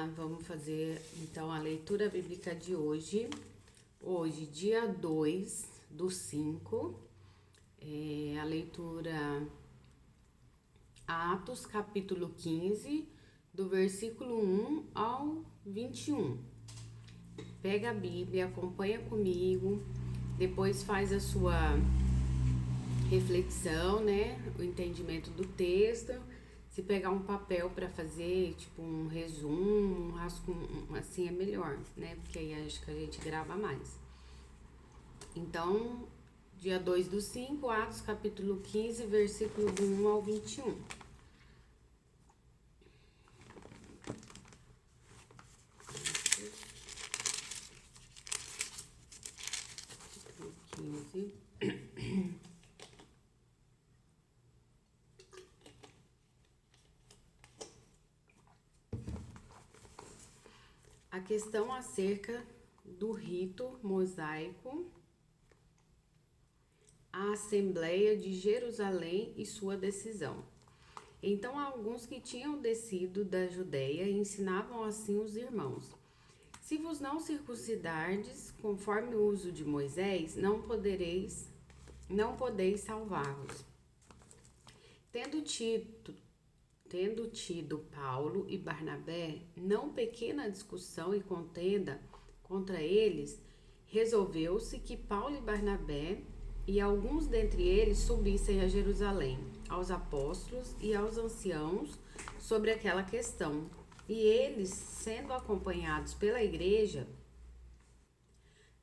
Olá, vamos fazer então a leitura bíblica de hoje. Hoje, dia 2/5, a leitura Atos, capítulo 15, do versículo 1 ao 21. Pega a Bíblia, acompanha comigo, depois faz a sua reflexão, né? O entendimento do texto. Se pegar um papel para fazer, tipo um resumo, um rascunho, assim é melhor, né? Porque aí acho que a gente grava mais. Então, dia 2/5, Atos capítulo 15, versículo do 1 ao 21. Capítulo 15. A questão acerca do rito mosaico, a Assembleia de Jerusalém e sua decisão. Então, alguns que tinham descido da Judéia ensinavam assim os irmãos: se vos não circuncidardes, conforme o uso de Moisés, não podeis salvar-vos. Tendo tido Paulo e Barnabé não pequena discussão e contenda contra eles, resolveu-se que Paulo e Barnabé e alguns dentre eles subissem a Jerusalém, aos apóstolos e aos anciãos, sobre aquela questão. E eles, sendo acompanhados pela igreja,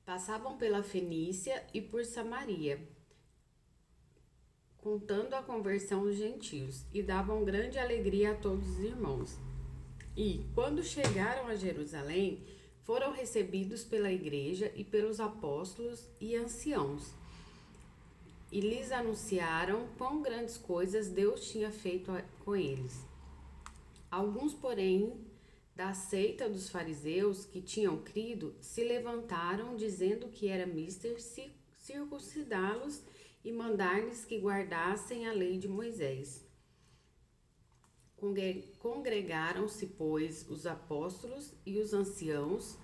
passavam pela Fenícia e por Samaria, contando a conversão dos gentios, e davam grande alegria a todos os irmãos. E, quando chegaram a Jerusalém, foram recebidos pela igreja e pelos apóstolos e anciãos, e lhes anunciaram quão grandes coisas Deus tinha feito com eles. Alguns, porém, da seita dos fariseus que tinham crido, se levantaram, dizendo que era mister circuncidá-los e mandar-lhes que guardassem a lei de Moisés. Congregaram-se, pois, os apóstolos e os anciãos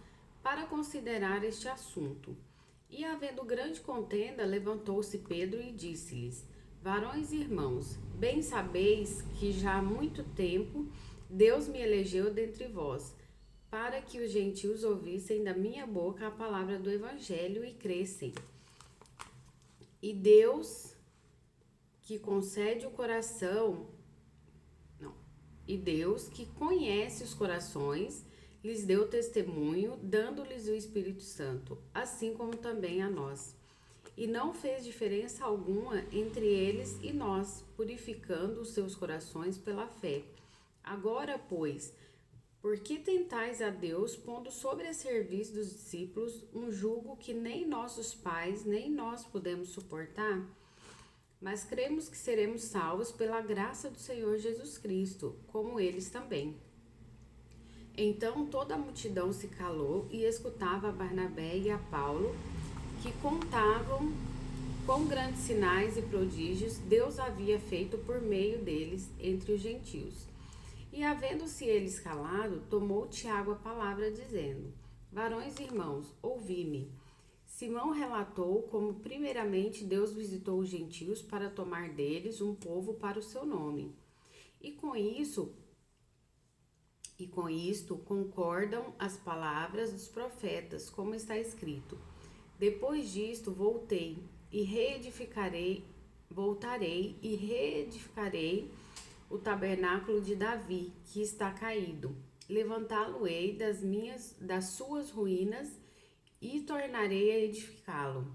para considerar este assunto. E, havendo grande contenda, levantou-se Pedro e disse-lhes: varões e irmãos, bem sabeis que já há muito tempo Deus me elegeu dentre vós, para que os gentios ouvissem da minha boca a palavra do evangelho e crescem. E Deus que concede o coração, e Deus que conhece os corações, lhes deu testemunho, dando-lhes o Espírito Santo, assim como também a nós. E não fez diferença alguma entre eles e nós, purificando os seus corações pela fé. Agora, pois, por que tentais a Deus, pondo sobre a serviço dos discípulos um jugo que nem nossos pais, nem nós podemos suportar? Mas cremos que seremos salvos pela graça do Senhor Jesus Cristo, como eles também. Então toda a multidão se calou e escutava a Barnabé e a Paulo, que contavam quão grandes sinais e prodígios Deus havia feito por meio deles entre os gentios. E, havendo-se eles calado, tomou Tiago a palavra, dizendo: varões e irmãos, ouvi-me. Simão relatou como primeiramente Deus visitou os gentios para tomar deles um povo para o seu nome. E com isto concordam as palavras dos profetas, como está escrito: depois disto voltarei e reedificarei o tabernáculo de Davi, que está caído. Levantá-lo-ei das suas ruínas e tornarei a edificá-lo,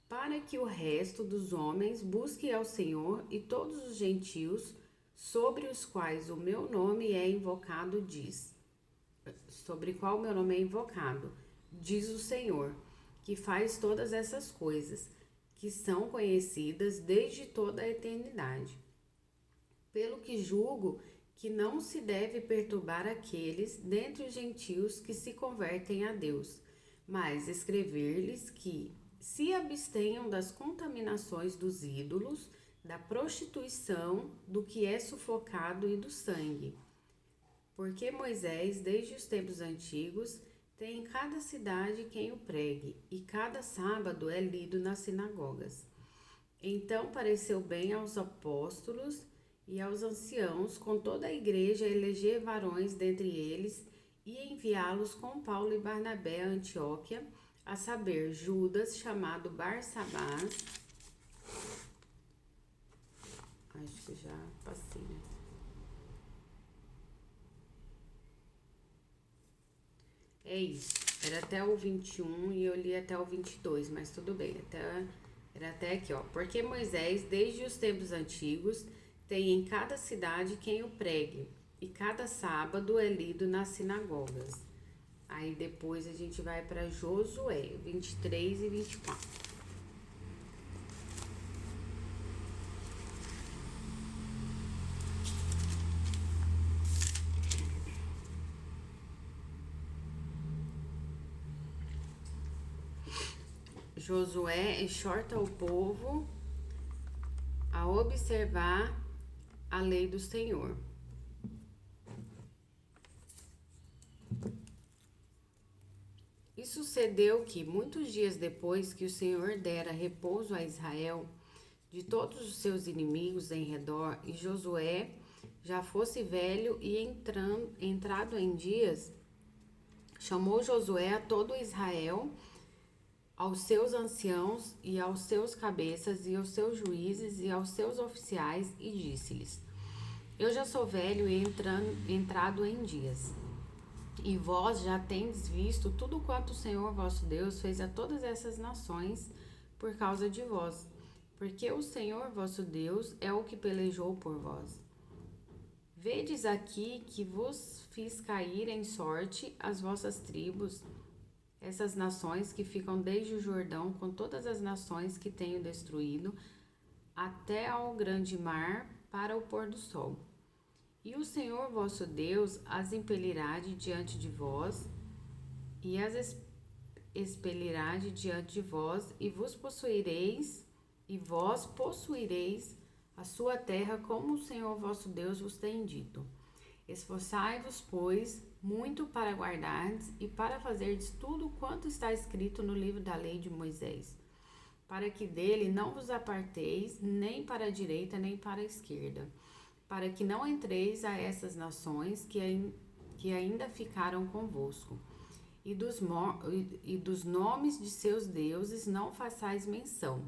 para que o resto dos homens busque ao Senhor, e todos os gentios sobre os quais o meu nome é invocado, diz o Senhor, que faz todas essas coisas, que são conhecidas desde toda a eternidade. Pelo que julgo que não se deve perturbar aqueles dentre os gentios que se convertem a Deus, mas escrever-lhes que se abstenham das contaminações dos ídolos, da prostituição, do que é sufocado e do sangue. Porque Moisés, desde os tempos antigos, tem em cada cidade quem o pregue, e cada sábado é lido nas sinagogas. Então pareceu bem aos apóstolos e aos anciãos, com toda a igreja, eleger varões dentre eles e enviá-los com Paulo e Barnabé a Antioquia, a saber, Judas, chamado Barsabás. Acho que já passei, né? É isso. Era até o 21 e eu li até o 22, mas tudo bem. Era até aqui, ó. Porque Moisés, desde os tempos antigos, tem em cada cidade quem o pregue, e cada sábado é lido nas sinagogas. Aí depois a gente vai para Josué 23 e 24. Josué exorta o povo a observar a lei do Senhor. E sucedeu que, muitos dias depois que o Senhor dera repouso a Israel de todos os seus inimigos em redor, e Josué já fosse velho e entrado em dias, chamou Josué a todo Israel, aos seus anciãos e aos seus cabeças e aos seus juízes e aos seus oficiais, e disse-lhes: Eu já sou velho e entrado em dias, e vós já tendes visto tudo quanto o Senhor vosso Deus fez a todas essas nações por causa de vós, porque o Senhor vosso Deus é o que pelejou por vós. Vedes aqui que vos fiz cair em sorte as vossas tribos, essas nações que ficam desde o Jordão, com todas as nações que tenho destruído, até ao grande mar, para o pôr do sol. E o Senhor vosso Deus as impelirá de diante de vós, e as expelirá de diante de vós, e vós possuireis a sua terra, como o Senhor vosso Deus vos tem dito. Esforçai-vos, pois, muito para guardardes e para fazerdes tudo quanto está escrito no livro da lei de Moisés, para que dele não vos aparteis, nem para a direita, nem para a esquerda, para que não entreis a essas nações que ainda ficaram convosco, e dos nomes de seus deuses não façais menção,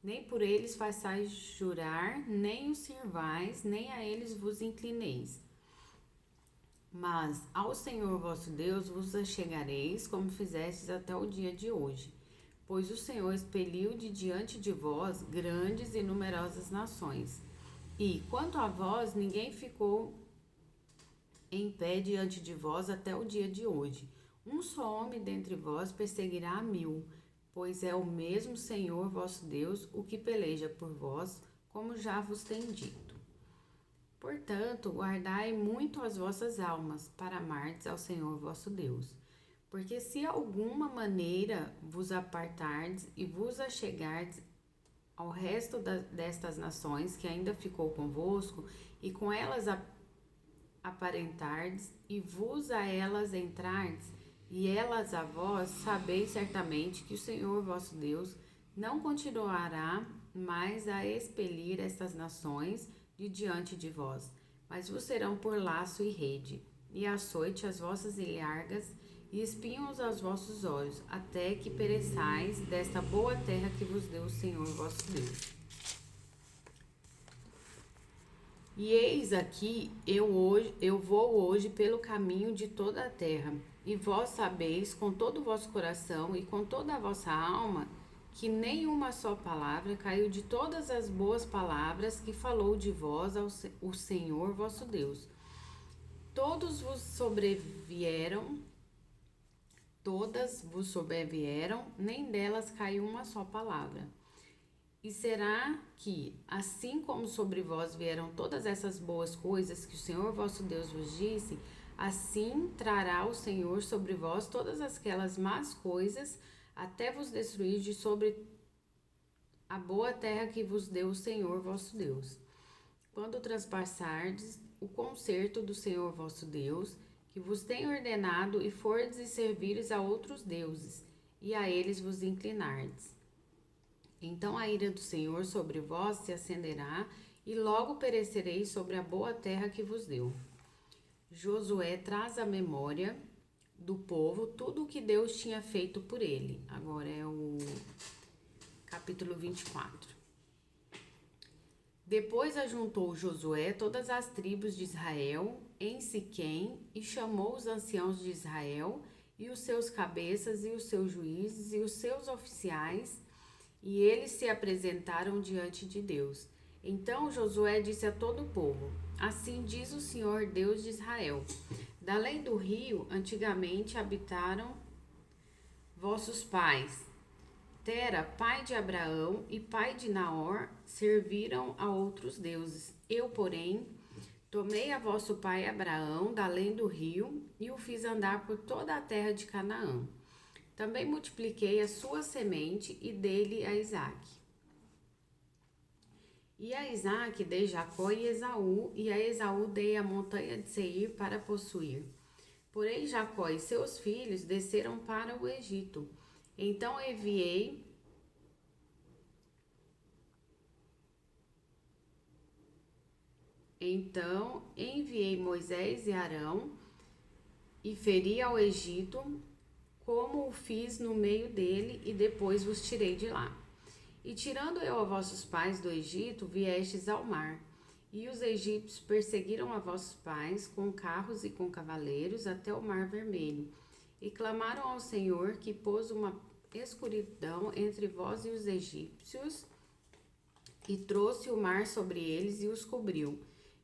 nem por eles façais jurar, nem os sirvais, nem a eles vos inclineis. Mas ao Senhor vosso Deus vos achegareis, como fizestes até o dia de hoje, pois o Senhor expeliu de diante de vós grandes e numerosas nações. E, quanto a vós, ninguém ficou em pé diante de vós até o dia de hoje. Um só homem dentre vós perseguirá 1000, pois é o mesmo Senhor vosso Deus o que peleja por vós, como já vos tem dito. Portanto, guardai muito as vossas almas, para amardes ao Senhor vosso Deus. Porque se alguma maneira vos apartardes e vos achegardes ao resto destas nações que ainda ficou convosco, e com elas aparentardes, e vos a elas entrardes, e elas a vós, sabeis certamente que o Senhor vosso Deus não continuará mais a expelir estas nações de diante de vós, mas vos serão por laço e rede, e açoite as vossas ilhargas, e espinhos aos vossos olhos, até que pereçais desta boa terra que vos deu o Senhor vosso Deus. E eis aqui, eu vou hoje pelo caminho de toda a terra, e vós sabeis com todo o vosso coração e com toda a vossa alma, que nenhuma só palavra caiu de todas as boas palavras que falou de vós o Senhor vosso Deus. Todas vos sobrevieram, nem delas caiu uma só palavra. E será que, assim como sobre vós vieram todas essas boas coisas que o Senhor vosso Deus vos disse, assim trará o Senhor sobre vós todas aquelas más coisas, até vos destruir de sobre a boa terra que vos deu o Senhor vosso Deus. Quando transpassardes o concerto do Senhor vosso Deus, que vos tem ordenado, e fordes e servires a outros deuses, e a eles vos inclinardes. Então a ira do Senhor sobre vós se acenderá, e logo perecereis sobre a boa terra que vos deu. Josué traz à memória do povo tudo o que Deus tinha feito por ele. Agora é o capítulo 24. Depois ajuntou Josué todas as tribos de Israel em Siquém e chamou os anciãos de Israel e os seus cabeças e os seus juízes e os seus oficiais, e eles se apresentaram diante de Deus. Então Josué disse a todo o povo: Assim diz o Senhor Deus de Israel: Da além do rio, antigamente habitaram vossos pais. Tera, pai de Abraão e pai de Naor, serviram a outros deuses. Eu, porém, tomei a vosso pai Abraão da além do rio e o fiz andar por toda a terra de Canaã. Também multipliquei a sua semente e dei-lhe a Isaque. E a Isaque dei Jacó e Esaú, e a Esaú dei a montanha de Seir para possuir. Porém Jacó e seus filhos desceram para o Egito. Então enviei Moisés e Arão e feri ao Egito, como o fiz no meio dele, e depois vos tirei de lá. E tirando eu a vossos pais do Egito, viestes ao mar. E os egípcios perseguiram a vossos pais com carros e com cavaleiros até o mar vermelho. E clamaram ao Senhor, que pôs uma escuridão entre vós e os egípcios, e trouxe o mar sobre eles e os cobriu.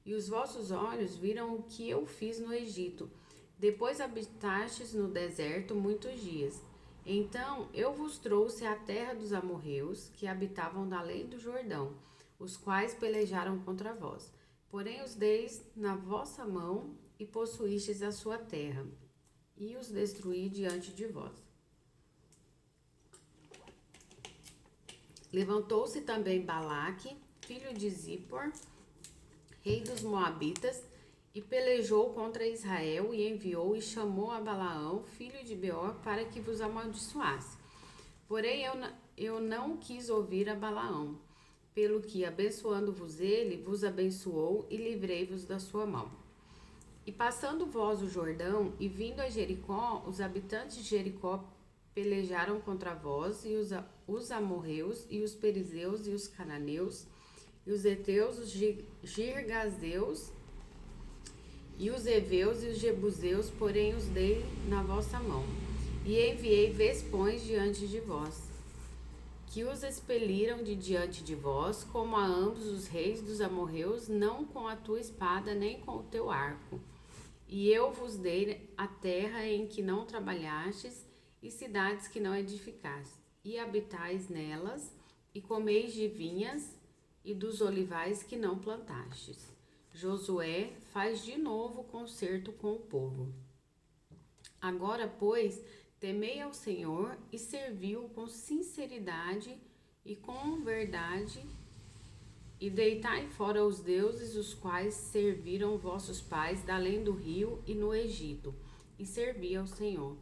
E os vossos olhos viram o que eu fiz no Egito. Depois habitastes no deserto muitos dias. Então eu vos trouxe à terra dos amorreus, que habitavam da além do Jordão, os quais pelejaram contra vós. Porém os deis na vossa mão, e possuístes a sua terra, e os destruí diante de vós. Levantou-se também Balaque, filho de Zippor, rei dos Moabitas, e pelejou contra Israel, e enviou e chamou a Balaão, filho de Beor, para que vos amaldiçoasse. Porém eu não quis ouvir a Balaão, pelo que, abençoando-vos ele, vos abençoou e livrei-vos da sua mão. E passando vós o Jordão, e vindo a Jericó, os habitantes de Jericó pelejaram contra vós, e os amorreus, e os perizeus, e os cananeus, e os heteus, os girgazeus, e os heveus e os jebuseus, porém os dei na vossa mão. E enviei vespões diante de vós, que os expeliram de diante de vós, como a ambos os reis dos amorreus, não com a tua espada, nem com o teu arco. E eu vos dei a terra em que não trabalhastes, e cidades que não edificastes, e habitais nelas, e comeis de vinhas, e dos olivais que não plantastes. Josué faz de novo concerto com o povo. Agora, pois, temei ao Senhor e servi-o com sinceridade e com verdade, e deitai fora os deuses os quais serviram vossos pais da além do rio e no Egito, e servi ao Senhor.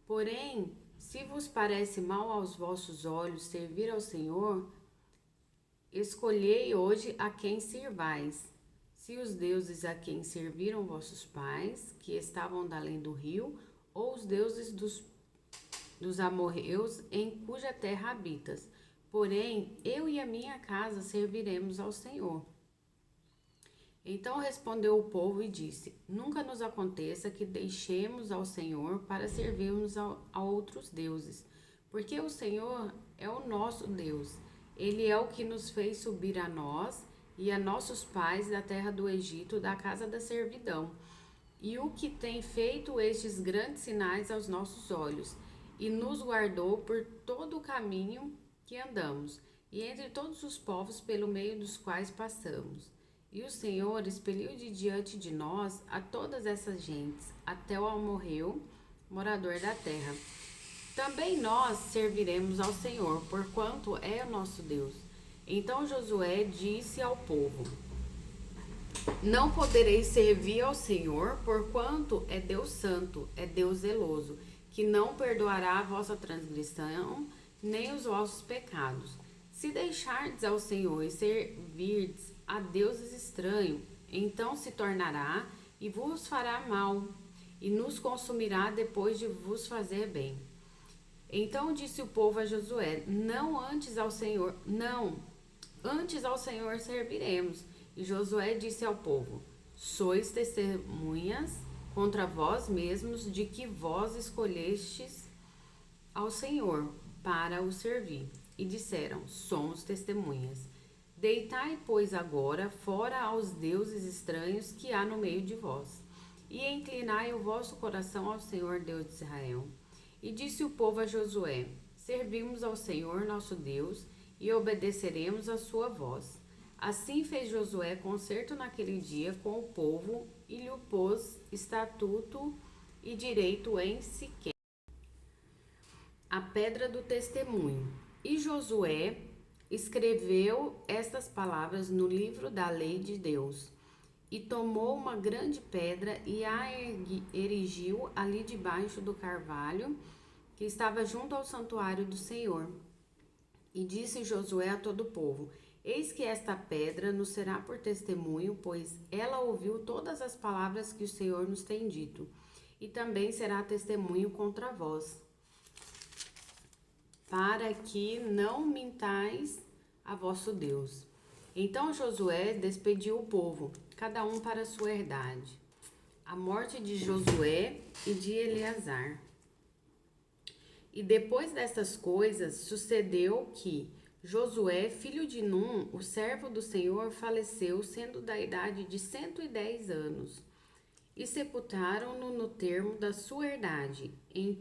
Porém, se vos parece mal aos vossos olhos servir ao Senhor, escolhei hoje a quem sirvais. Se os deuses a quem serviram vossos pais, que estavam da além do rio, ou os deuses dos amorreus em cuja terra habitas. Porém, eu e a minha casa serviremos ao Senhor. Então respondeu o povo e disse: Nunca nos aconteça que deixemos ao Senhor para servirmos a outros deuses, porque o Senhor é o nosso Deus. Ele é o que nos fez subir a nós e a nossos pais da terra do Egito, da casa da servidão, e o que tem feito estes grandes sinais aos nossos olhos, e nos guardou por todo o caminho que andamos, e entre todos os povos pelo meio dos quais passamos. E o Senhor expeliu de diante de nós a todas essas gentes, até o amorreu, morador da terra. Também nós serviremos ao Senhor, porquanto é o nosso Deus. Então Josué disse ao povo: Não podereis servir ao Senhor, porquanto é Deus santo, é Deus zeloso, que não perdoará a vossa transgressão, nem os vossos pecados. Se deixardes ao Senhor e servirdes a deuses estranhos, então se tornará e vos fará mal, e nos consumirá depois de vos fazer bem. Então disse o povo a Josué: antes ao Senhor serviremos. E Josué disse ao povo: sois testemunhas contra vós mesmos de que vós escolhestes ao Senhor para o servir. E disseram: somos testemunhas. Deitai, pois, agora fora aos deuses estranhos que há no meio de vós, e inclinai o vosso coração ao Senhor Deus de Israel. E disse o povo a Josué: servimos ao Senhor nosso Deus e obedeceremos a sua voz. Assim fez Josué concerto naquele dia com o povo e lhe pôs estatuto e direito em Siquém. A pedra do testemunho. E Josué escreveu estas palavras no livro da lei de Deus, e tomou uma grande pedra e a erigiu ali debaixo do carvalho que estava junto ao santuário do Senhor. E disse Josué a todo o povo: eis que esta pedra nos será por testemunho, pois ela ouviu todas as palavras que o Senhor nos tem dito, e também será testemunho contra vós, para que não mintais a vosso Deus. Então Josué despediu o povo, cada um para a sua herdade. A morte de Josué e de Eleazar. E depois destas coisas, sucedeu que Josué, filho de Num, o servo do Senhor, faleceu, sendo da idade de 110 anos. E sepultaram-no no termo da sua herdade, em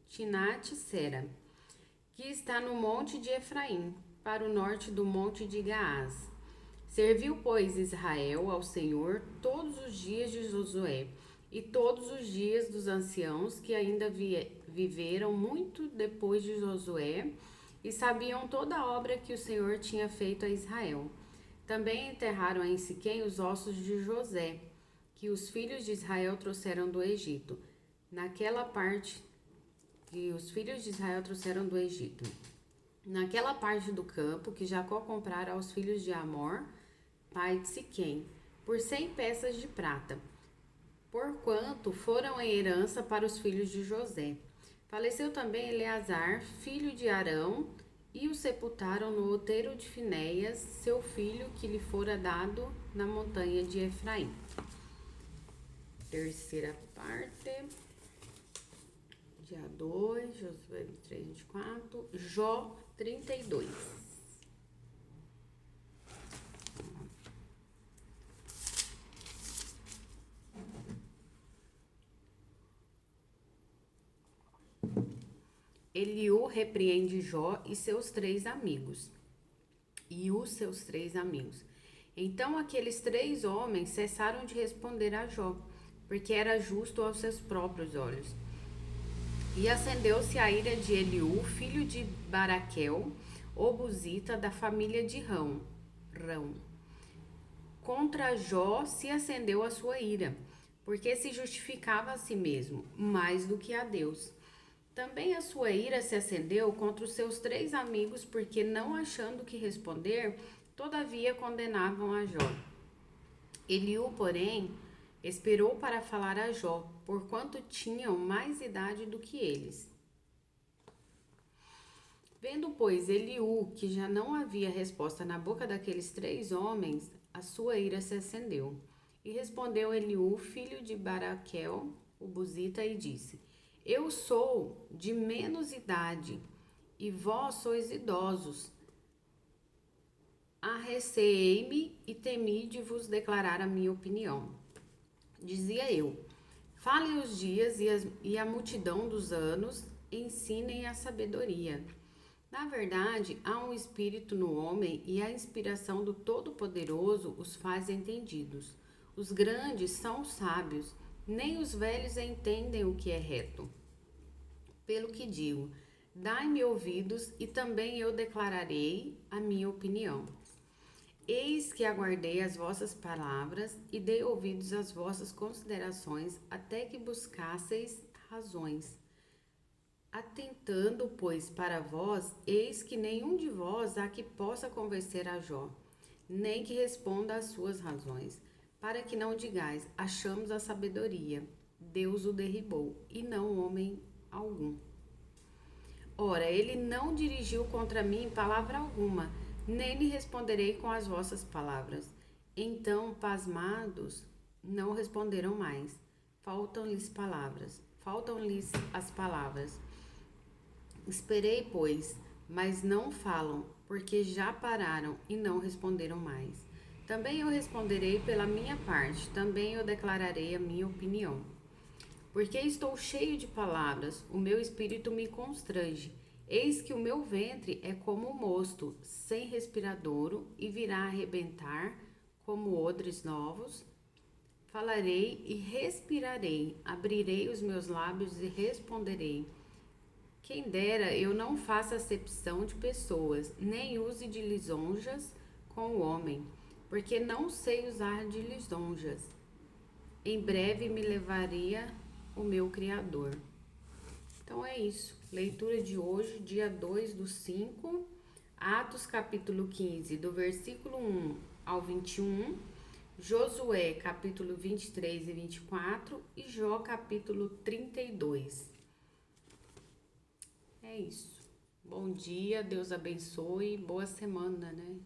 Timnat-Sera, que está no monte de Efraim, para o norte do monte de Gaás. Serviu, pois, Israel ao Senhor todos os dias de Josué, e todos os dias dos anciãos que ainda viveram muito depois de Josué, e sabiam toda a obra que o Senhor tinha feito a Israel. Também enterraram em Siquém os ossos de José, que os filhos de Israel trouxeram do Egito, naquela parte do campo que Jacó comprara aos filhos de Amor, pai de Siquém, por 100 peças de prata, porquanto foram em herança para os filhos de José. Faleceu também Eleazar, filho de Arão, e o sepultaram no outeiro de Finéias, seu filho, que lhe fora dado na montanha de Efraim. Terceira parte, dia 2, Josué 23, 24, Jó 32. Eliú repreende Jó e seus três amigos. Então aqueles 3 homens cessaram de responder a Jó, porque era justo aos seus próprios olhos. E acendeu-se a ira de Eliú, filho de Baraquel, obusita da família de Rão. Contra Jó se acendeu a sua ira, porque se justificava a si mesmo, mais do que a Deus. Também a sua ira se acendeu contra os seus 3 amigos, porque, não achando que responder, todavia condenavam a Jó. Eliú, porém, esperou para falar a Jó, porquanto tinham mais idade do que eles. Vendo, pois, Eliú que já não havia resposta na boca daqueles 3 homens, a sua ira se acendeu. E respondeu Eliú, filho de Baraquel, o buzita, e disse: eu sou de menos idade, e vós sois idosos. Arreceei-me e temi de vos declarar a minha opinião. Dizia eu: falem os dias e a multidão dos anos ensinem a sabedoria. Na verdade, há um espírito no homem, e a inspiração do Todo-Poderoso os faz entendidos. Os grandes são sábios, nem os velhos entendem o que é reto. Pelo que digo, dai-me ouvidos, e também eu declararei a minha opinião. Eis que aguardei as vossas palavras e dei ouvidos às vossas considerações, até que buscasseis razões. Atentando, pois, para vós, eis que nenhum de vós há que possa convencer a Jó, nem que responda às suas razões, para que não digais, achamos a sabedoria, Deus o derribou, e não homem algum. Ora, ele não dirigiu contra mim palavra alguma, nem lhe responderei com as vossas palavras. Então, pasmados, não responderam mais. Faltam-lhes as palavras. Esperei, pois, mas não falam, porque já pararam e não responderam mais. Também eu responderei pela minha parte, também eu declararei a minha opinião. Porque estou cheio de palavras, o meu espírito me constrange. Eis que o meu ventre é como um mosto, sem respiradouro, e virá a arrebentar como odres novos. Falarei e respirarei, abrirei os meus lábios e responderei. Quem dera eu não faça acepção de pessoas, nem use de lisonjas com o homem, porque não sei usar de lisonjas. Em breve me levaria o meu Criador. Então é isso. Leitura de hoje, dia 2/5, Atos capítulo 15, do versículo 1 ao 21, Josué capítulo 23 e 24 e Jó capítulo 32. É isso. Bom dia, Deus abençoe, boa semana, né?